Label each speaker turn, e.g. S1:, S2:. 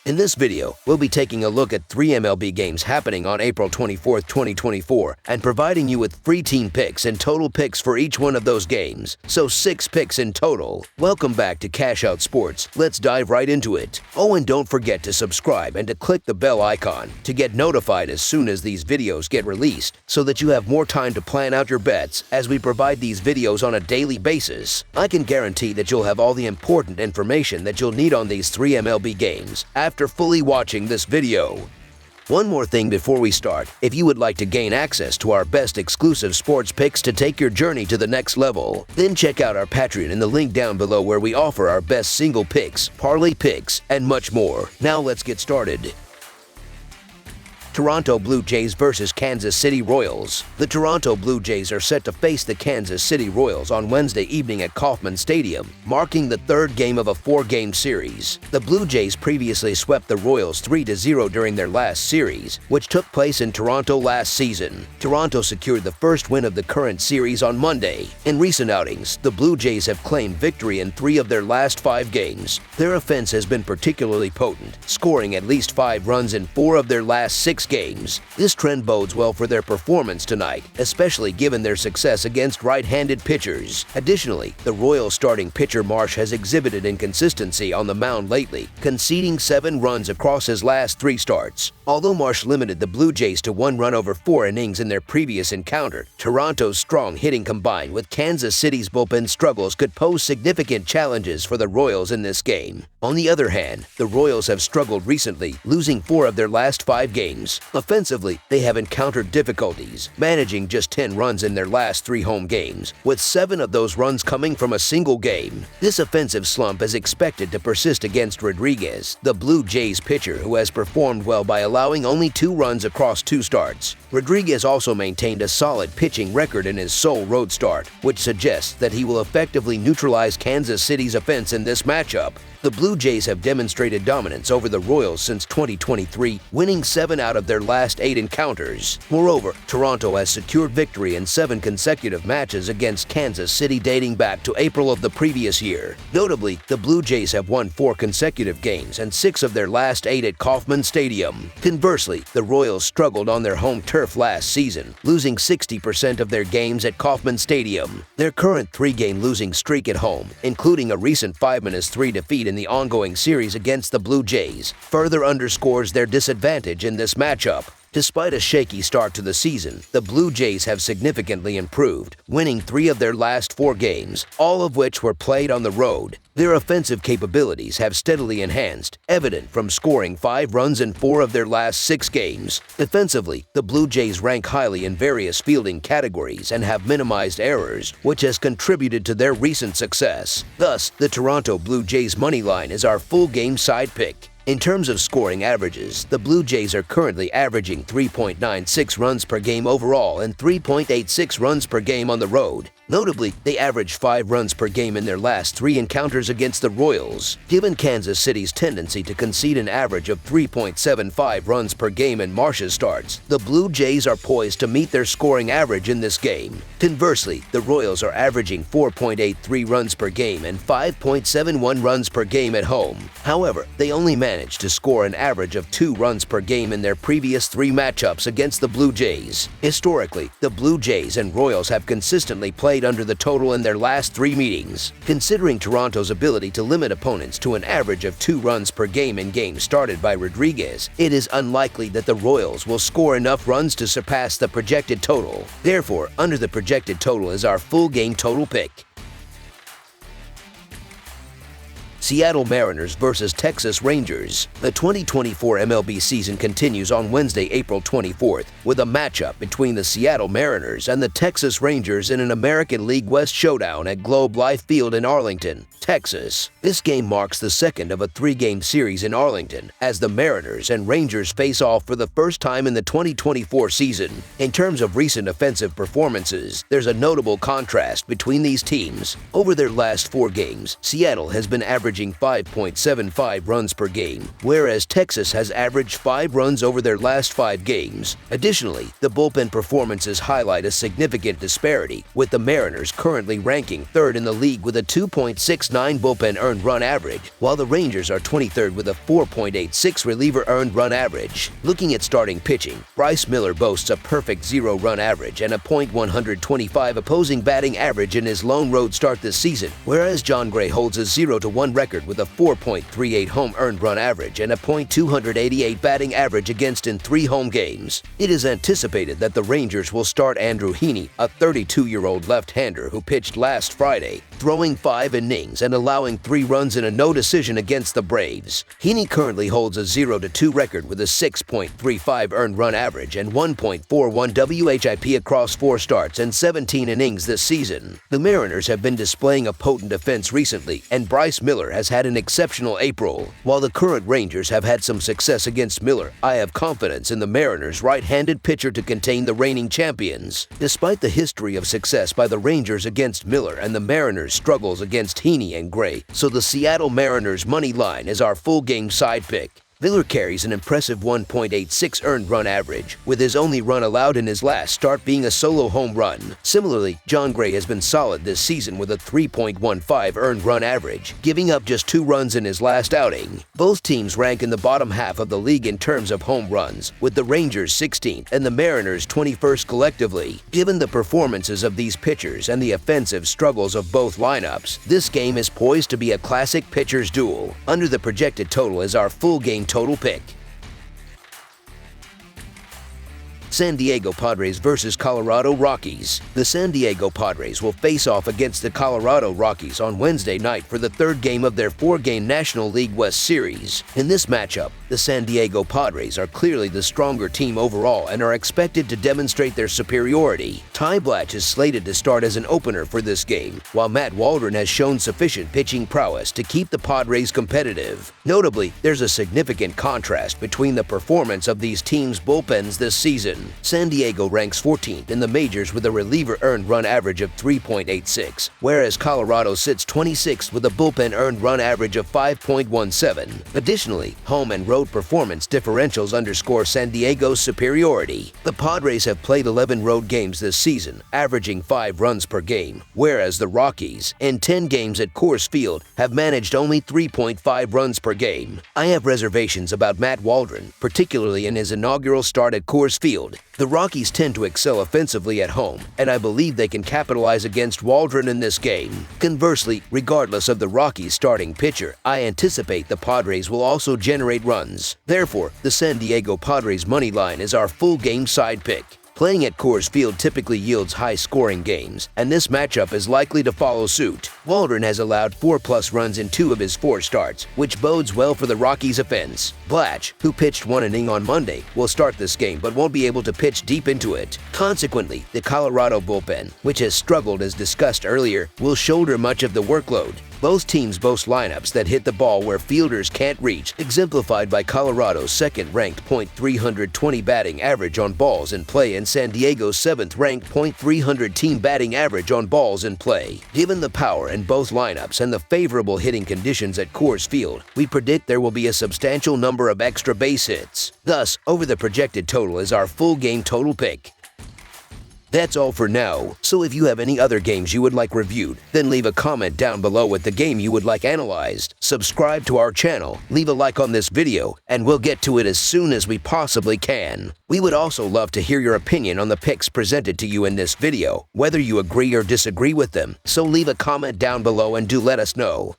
S1: In this video, we'll be taking a look at 3 MLB games happening on April 24, 2024, and providing you with free team picks and total picks for each one of those games, so 6 picks in total. Welcome back to Cash Out Sports. Let's dive right into it. Oh, and don't forget to subscribe and to click the bell icon to get notified as soon as these videos get released, so that you have more time to plan out your bets as we provide these videos on a daily basis. I can guarantee that you'll have all the important information that you'll need on these 3 MLB games after fully watching this video. One more thing before we start, if you would like to gain access to our best exclusive sports picks to take your journey to the next level, then check out our Patreon in the link down below where we offer our best single picks, parlay picks, and much more. Now let's get started. Toronto Blue Jays versus Kansas City Royals. The Toronto Blue Jays are set to face the Kansas City Royals on Wednesday evening at Kauffman Stadium, marking the third game of a 4-game series. The Blue Jays previously swept the Royals 3-0 during their last series, which took place in Toronto last season. Toronto secured the first win of the current series on Monday. In recent outings, the Blue Jays have claimed victory in 3 of their last 5 games. Their offense has been particularly potent, scoring at least 5 runs in 4 of their last 6 games. This trend bodes well for their performance tonight, especially given their success against right-handed pitchers. Additionally, the Royals starting pitcher Marsh has exhibited inconsistency on the mound lately, conceding 7 runs across his last 3 starts. Although Marsh limited the Blue Jays to 1 run over 4 innings in their previous encounter, Toronto's strong hitting combined with Kansas City's bullpen struggles could pose significant challenges for the Royals in this game. On the other hand, the Royals have struggled recently, losing 4 of their last 5 games. Offensively, they have encountered difficulties, managing just 10 runs in their last 3 home games, with 7 of those runs coming from a single game. This offensive slump is expected to persist against Rodriguez, the Blue Jays pitcher who has performed well by allowing only 2 runs across 2 starts. Rodriguez also maintained a solid pitching record in his sole road start, which suggests that he will effectively neutralize Kansas City's offense in this matchup. The Blue Jays have demonstrated dominance over the Royals since 2023, winning 7 out of their last 8 encounters. Moreover, Toronto has secured victory in 7 consecutive matches against Kansas City dating back to April of the previous year. Notably, the Blue Jays have won 4 consecutive games and 6 of their last 8 at Kauffman Stadium. Conversely, the Royals struggled on their home turf last season, losing 60% of their games at Kauffman Stadium. Their current 3-game losing streak at home, including a recent 5-3 defeat in the ongoing series against the Blue Jays, further underscores their disadvantage in this matchup. Despite a shaky start to the season, the Blue Jays have significantly improved, winning 3 of their last 4 games, all of which were played on the road. Their offensive capabilities have steadily enhanced, evident from scoring 5 runs in 4 of their last 6 games. Defensively, the Blue Jays rank highly in various fielding categories and have minimized errors, which has contributed to their recent success. Thus, the Toronto Blue Jays money line is our full game side pick. In terms of scoring averages, the Blue Jays are currently averaging 3.96 runs per game overall and 3.86 runs per game on the road. Notably, they averaged 5 runs per game in their last 3 encounters against the Royals. Given Kansas City's tendency to concede an average of 3.75 runs per game in Marsh's starts, the Blue Jays are poised to meet their scoring average in this game. Conversely, the Royals are averaging 4.83 runs per game and 5.71 runs per game at home. However, they only managed to score an average of 2 runs per game in their previous 3 matchups against the Blue Jays. Historically, the Blue Jays and Royals have consistently played under the total in their last 3 meetings. Considering Toronto's ability to limit opponents to an average of 2 runs per game in games started by Rodriguez, it is unlikely that the Royals will score enough runs to surpass the projected total. Therefore, under the projected total is our full game total pick. Seattle Mariners versus Texas Rangers. The 2024 MLB season continues on Wednesday, April 24th, with a matchup between the Seattle Mariners and the Texas Rangers in an American League West showdown at Globe Life Field in Arlington, Texas. This game marks the second of a 3-game series in Arlington, as the Mariners and Rangers face off for the first time in the 2024 season. In terms of recent offensive performances, there's a notable contrast between these teams. Over their last 4 games, Seattle has been averaging averaging 5.75 runs per game, whereas Texas has averaged 5 runs over their last 5 games. Additionally, the bullpen performances highlight a significant disparity, with the Mariners currently ranking 3rd in the league with a 2.69 bullpen earned run average, while the Rangers are 23rd with a 4.86 reliever earned run average. Looking at starting pitching, Bryce Miller boasts a perfect 0-run average and a .125 opposing batting average in his lone road start this season, whereas Jon Gray holds a 0-1 record with a 4.38 home earned run average and a .288 batting average against in 3 home games. It is anticipated that the Rangers will start Andrew Heaney, a 32-year-old left-hander who pitched last Friday, throwing 5 innings and allowing 3 runs in a no-decision against the Braves. Heaney currently holds a 0-2 record with a 6.35 earned run average and 1.41 WHIP across 4 starts and 17 innings this season. The Mariners have been displaying a potent defense recently, and Bryce Miller has had an exceptional April. While the current Rangers have had some success against Miller, I have confidence in the Mariners' right-handed pitcher to contain the reigning champions. Despite the history of success by the Rangers against Miller and the Mariners' struggles against Heaney and Gray, so the Seattle Mariners money line is our full game side pick. Miller carries an impressive 1.86 earned run average, with his only run allowed in his last start being a solo home run. Similarly, Jon Gray has been solid this season with a 3.15 earned run average, giving up just 2 runs in his last outing. Both teams rank in the bottom half of the league in terms of home runs, with the Rangers 16th and the Mariners 21st collectively. Given the performances of these pitchers and the offensive struggles of both lineups, this game is poised to be a classic pitchers' duel. Under the projected total is our full game total pick. San Diego Padres versus Colorado Rockies. The San Diego Padres will face off against the Colorado Rockies on Wednesday night for the 3rd game of their 4-game National League West Series. In this matchup, the San Diego Padres are clearly the stronger team overall and are expected to demonstrate their superiority. Ty Blatch is slated to start as an opener for this game, while Matt Waldron has shown sufficient pitching prowess to keep the Padres competitive. Notably, there's a significant contrast between the performance of these teams' bullpens this season. San Diego ranks 14th in the majors with a reliever earned run average of 3.86, whereas Colorado sits 26th with a bullpen earned run average of 5.17. Additionally, home and road performance differentials underscore San Diego's superiority. The Padres have played 11 road games this season, averaging 5 runs per game, whereas the Rockies, in 10 games at Coors Field, have managed only 3.5 runs per game. I have reservations about Matt Waldron, particularly in his inaugural start at Coors Field. The Rockies tend to excel offensively at home, and I believe they can capitalize against Waldron in this game. Conversely, regardless of the Rockies' starting pitcher, I anticipate the Padres will also generate runs. Therefore, the San Diego Padres money line is our full game side pick. Playing at Coors Field typically yields high-scoring games, and this matchup is likely to follow suit. Waldron has allowed 4+ runs in 2 of his 4 starts, which bodes well for the Rockies' offense. Blatch, who pitched 1 inning on Monday, will start this game but won't be able to pitch deep into it. Consequently, the Colorado bullpen, which has struggled as discussed earlier, will shoulder much of the workload. Both teams boast lineups that hit the ball where fielders can't reach, exemplified by Colorado's 2nd-ranked .320 batting average on balls in play and San Diego's 7th-ranked .300 team batting average on balls in play. Given the power in both lineups and the favorable hitting conditions at Coors Field, we predict there will be a substantial number of extra base hits. Thus, over the projected total is our full game total pick. That's all for now, so if you have any other games you would like reviewed, then leave a comment down below with the game you would like analyzed. Subscribe to our channel, leave a like on this video, and we'll get to it as soon as we possibly can. We would also love to hear your opinion on the picks presented to you in this video, whether you agree or disagree with them, so leave a comment down below and do let us know.